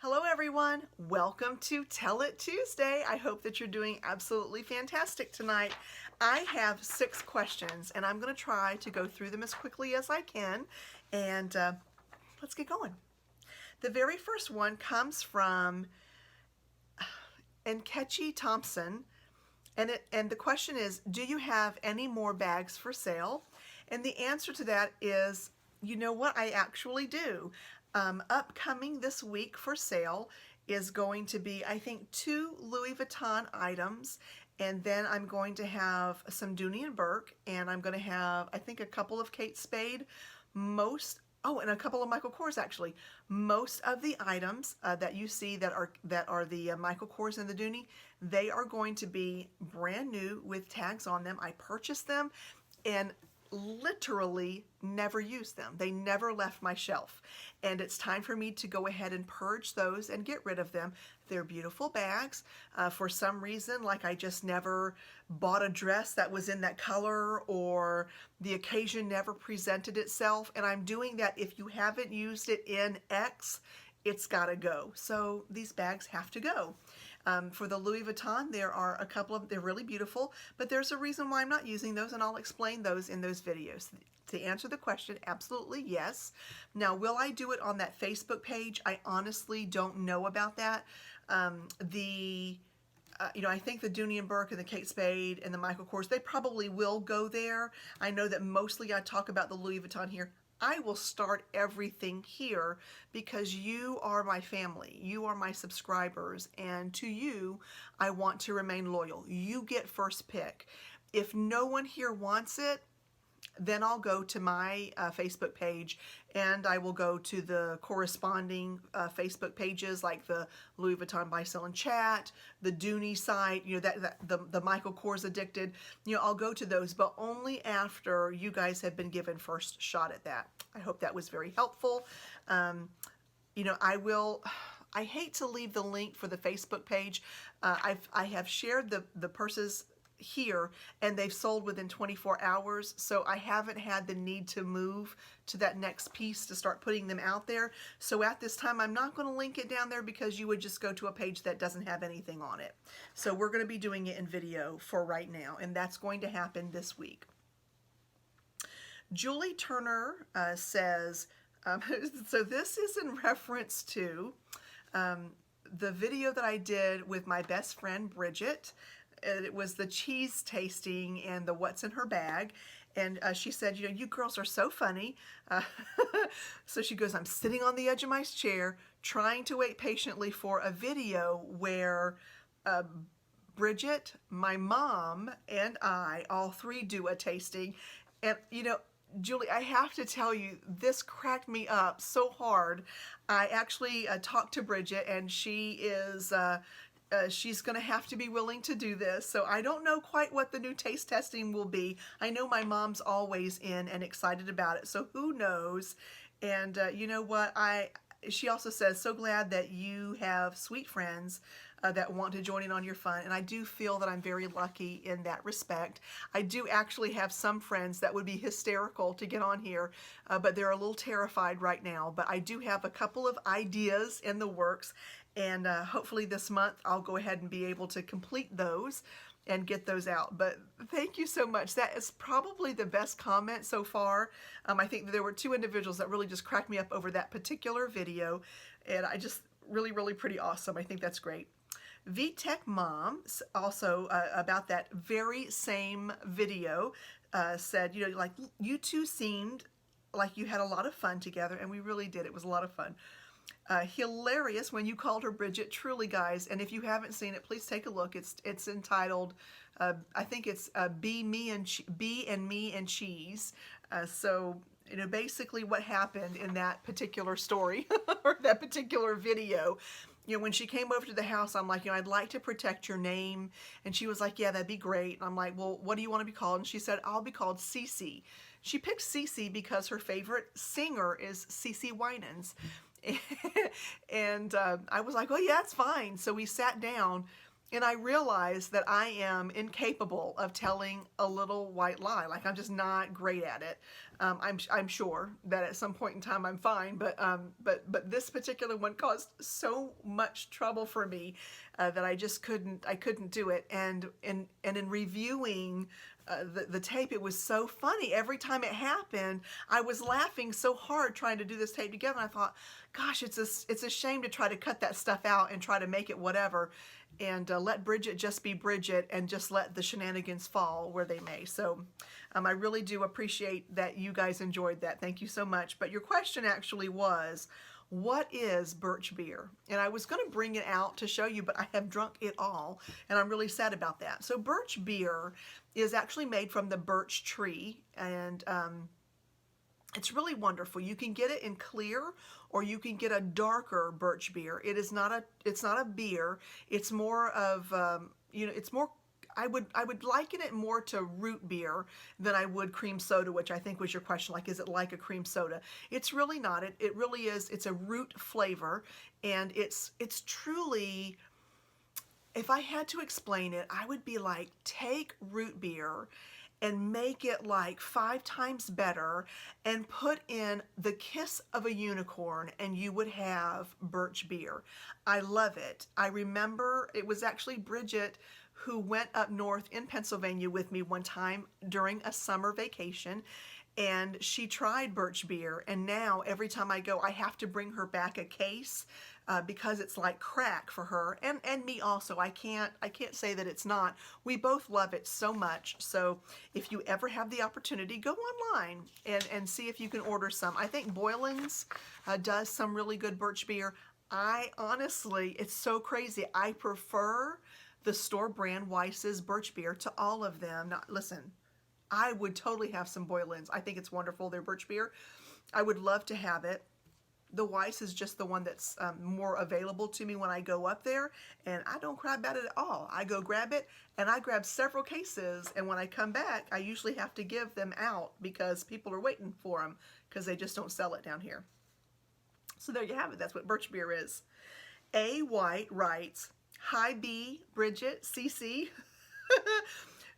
Hello everyone, welcome to Tell It Tuesday. I hope that you're doing absolutely fantastic tonight. I have 6 questions and I'm going to try to go through them as quickly as I can, and let's get going. The very first one comes from Nkechi Thompson, and the question is, do you have any more bags for sale? And the answer to that is, you know what, I actually do. Upcoming this week for sale is going to be, I think, 2 Louis Vuitton items, and then I'm going to have some Dooney and Burke, and I'm going to have, I think, a couple of Kate Spade, and a couple of Michael Kors actually. Most of the items that you see that are the Michael Kors and the Dooney, they are going to be brand new with tags on them. I purchased them and literally never used them. They never left my shelf, and it's time for me to go ahead and purge those and get rid of them. They're beautiful bags. For some reason, like I just never bought a dress that was in that color, or the occasion never presented itself, and I'm doing that. If you haven't used it in X, it's gotta go. So these bags have to go. For the Louis Vuitton, there are a couple of, they're really beautiful, but there's a reason why I'm not using those, and I'll explain those in those videos. To answer the question, absolutely yes. Now, will I do it on that Facebook page? I honestly don't know about that. I think the Dooney and Burke and the Kate Spade and the Michael Kors, they probably will go there. I know that mostly I talk about the Louis Vuitton here. I will start everything here because you are my family. You are my subscribers, and to you, I want to remain loyal. You get first pick. If no one here wants it, then I'll go to my Facebook page, and I will go to the corresponding Facebook pages, like the Louis Vuitton Buy, Sell, and Chat, the Dooney site, the Michael Kors Addicted. I'll go to those, but only after you guys have been given first shot at that. I hope that was very helpful. I hate to leave the link for the Facebook page. I have shared the purses here, and they've sold within 24 hours, so I haven't had the need to move to that next piece to start putting them out there. So at this time, I'm not going to link it down there because you would just go to a page that doesn't have anything on it. So we're going to be doing it in video for right now, and that's going to happen this week. Julie Turner says, so this is in reference to the video that I did with my best friend Bridget. It was the cheese tasting and the what's in her bag, and she said, you girls are so funny. So she goes, I'm sitting on the edge of my chair trying to wait patiently for a video where Bridget, my mom, and I, all 3 do a tasting. And Julie, I have to tell you, this cracked me up so hard. I actually talked to Bridget, and she is she's going to have to be willing to do this. So I don't know quite what the new taste testing will be. I know my mom's always in and excited about it, so who knows. And you know what? She also says, so glad that you have sweet friends that want to join in on your fun, and I do feel that I'm very lucky in that respect. I do actually have some friends that would be hysterical to get on here, but they're a little terrified right now. But I do have a couple of ideas in the works, and hopefully this month I'll go ahead and be able to complete those and get those out. But thank you so much. That is probably the best comment so far. I think that there were 2 individuals that really just cracked me up over that particular video, and I just really pretty awesome. I think that's great. VTech Mom also about that very same video said, like, you 2 seemed like you had a lot of fun together, and we really did. It was a lot of fun. Hilarious when you called her Bridget. Truly, guys, and if you haven't seen it, please take a look. It's entitled, I think it's B and Me and Cheese. So basically what happened in that particular story or that particular video. When she came over to the house, I'm like, I'd like to protect your name. And she was like, yeah, that'd be great. And I'm like, well, what do you want to be called? And she said, I'll be called Cece. She picked Cece because her favorite singer is Cece Winans. And I was like, oh yeah, that's fine. So we sat down, And I realize that I am incapable of telling a little white lie. Like, I'm just not great at it. I'm sure that at some point in time I'm fine, but this particular one caused so much trouble for me that I just couldn't do it. And in reviewing the tape, it was so funny. Every time it happened, I was laughing so hard trying to do this tape together. And I thought, gosh, it's a shame to try to cut that stuff out and try to make it whatever, and let Bridget just be Bridget and just let the shenanigans fall where they may. So I really do appreciate that you guys enjoyed that. Thank you so much. But your question actually was, what is birch beer? And I was going to bring it out to show you, but I have drunk it all, and I'm really sad about that. So birch beer is actually made from the birch tree, and it's really wonderful. You can get it in clear, or you can get a darker birch beer. It's not a beer. It's more of it's more. I would liken it more to root beer than I would cream soda, which I think was your question. Like, is it like a cream soda? It's really not. It really is. It's a root flavor, and it's truly. If I had to explain it, I would be like, take root beer and make it like 5 times better and put in the kiss of a unicorn, and you would have birch beer. I love it. I remember it was actually Bridget who went up north in Pennsylvania with me one time during a summer vacation, and she tried birch beer, and now every time I go, I have to bring her back a case because it's like crack for her, and me also. I can't say that it's not. We both love it so much. So if you ever have the opportunity, go online and see if you can order some. I think Boylan's does some really good birch beer. I honestly, it's so crazy. I prefer the store brand Weiss's birch beer to all of them. Now, listen, I would totally have some Boylan's. I think it's wonderful, their birch beer. I would love to have it. The Weiss is just the one that's more available to me when I go up there, and I don't cry about it at all. I go grab it, and I grab several cases, and when I come back, I usually have to give them out because people are waiting for them because they just don't sell it down here. So there you have it. That's what birch beer is. A. White writes, "Hi B, Bridget, CC."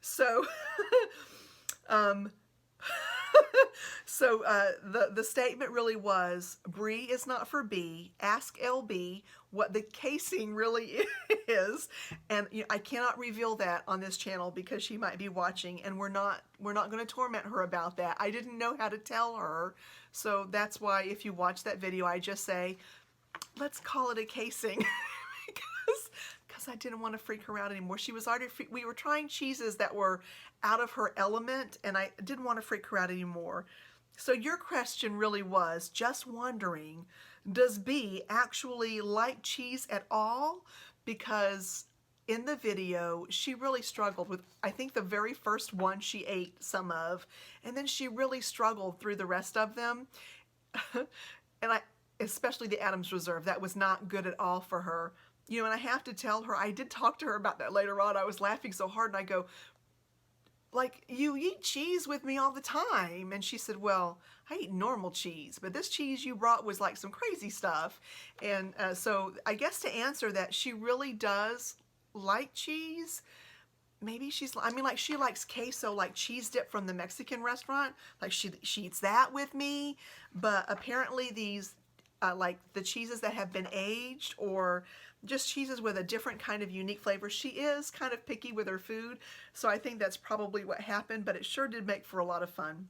So, the statement really was, Bree is not for B. Ask LB what the casing really is, and I cannot reveal that on this channel because she might be watching, and we're not going to torment her about that. I didn't know how to tell her, so that's why if you watch that video, I just say, let's call it a casing. because I didn't want to freak her out anymore. She was already, we were trying cheeses that were out of her element, and I didn't want to freak her out anymore. So your question really was just wondering, does B actually like cheese at all? Because in the video, she really struggled with, I think, the very first one she ate some of, and then she really struggled through the rest of them. And especially the Adams Reserve, that was not good at all for her. You know, and I have to tell her, I did talk to her about that later on. I was laughing so hard, and I go, like, you eat cheese with me all the time. And she said, well, I eat normal cheese, but this cheese you brought was like some crazy stuff. And so I guess to answer that, she really does like cheese. Maybe she's, I mean, like, she likes queso, like cheese dip from the Mexican restaurant. Like, she eats that with me. But apparently these, like the cheeses that have been aged, or just cheeses with a different kind of unique flavor, she is kind of picky with her food. So I think that's probably what happened, but it sure did make for a lot of fun.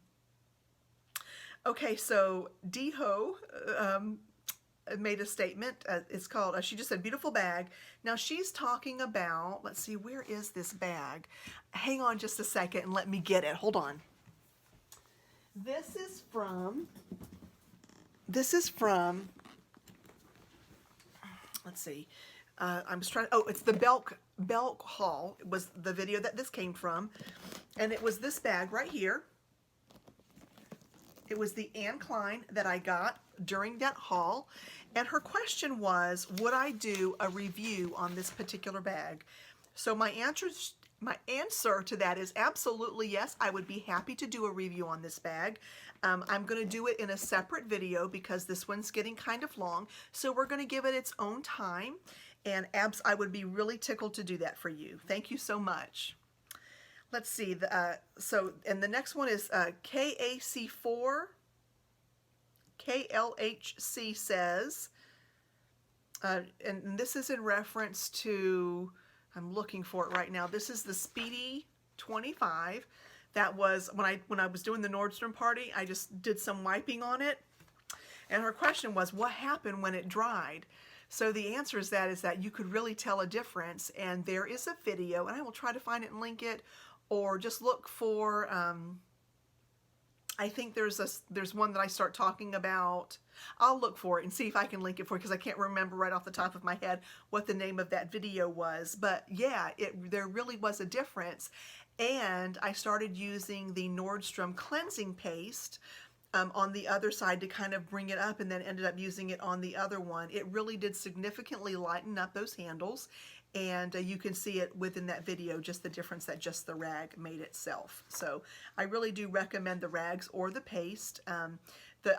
Okay, so Deho made a statement. It's called, she just said, beautiful bag. Now she's talking about, let's see, where is this bag? Hang on just a second and let me get it. Hold on. This is from, let's see, I'm just trying, oh, it's the Belk haul. It was the video that this came from, and it was this bag right here. It was the Anne Klein that I got during that haul, and her question was, would I do a review on this particular bag? So my answer to that is absolutely yes. I would be happy to do a review on this bag. I'm going to do it in a separate video because this one's getting kind of long. So we're going to give it its own time. And I would be really tickled to do that for you. Thank you so much. Let's see. And the next one is KAC4. KLHC says, and this is in reference to, I'm looking for it right now. This is the Speedy 25. That was when I was doing the Nordstrom party. I just did some wiping on it, and her question was, what happened when it dried? So the answer is that you could really tell a difference, and there is a video, and I will try to find it and link it, or just look for. I think there's one that I start talking about. I'll look for it and see if I can link it for you, because I can't remember right off the top of my head what the name of that video was. But yeah, there really was a difference. And I started using the Nordstrom cleansing paste on the other side to kind of bring it up, and then ended up using it on the other one. It really did significantly lighten up those handles, and you can see it within that video, just the difference that just the rag made itself. So I really do recommend the rags or the paste. I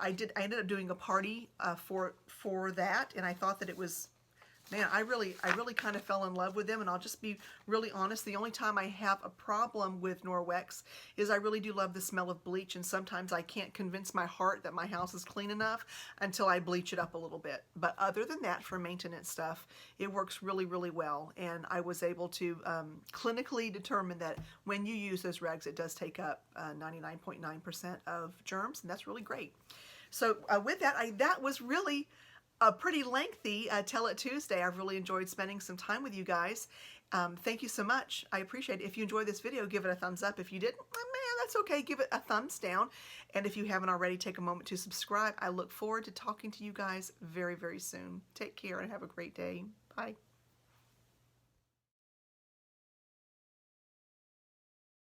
ended up doing a party for that, and I thought that it was, man, I really kind of fell in love with them. And I'll just be really honest, the only time I have a problem with Norwex is I really do love the smell of bleach, and sometimes I can't convince my heart that my house is clean enough until I bleach it up a little bit. But other than that, for maintenance stuff, it works really, really well. And I was able to clinically determine that when you use those rags, it does take up 99.9% of germs, and that's really great. So with that, that was really a pretty lengthy Tell It Tuesday. I've really enjoyed spending some time with you guys. Thank you so much. I appreciate it. If you enjoyed this video, give it a thumbs up. If you didn't, man, that's okay. Give it a thumbs down. And if you haven't already, take a moment to subscribe. I look forward to talking to you guys very, very soon. Take care and have a great day. Bye.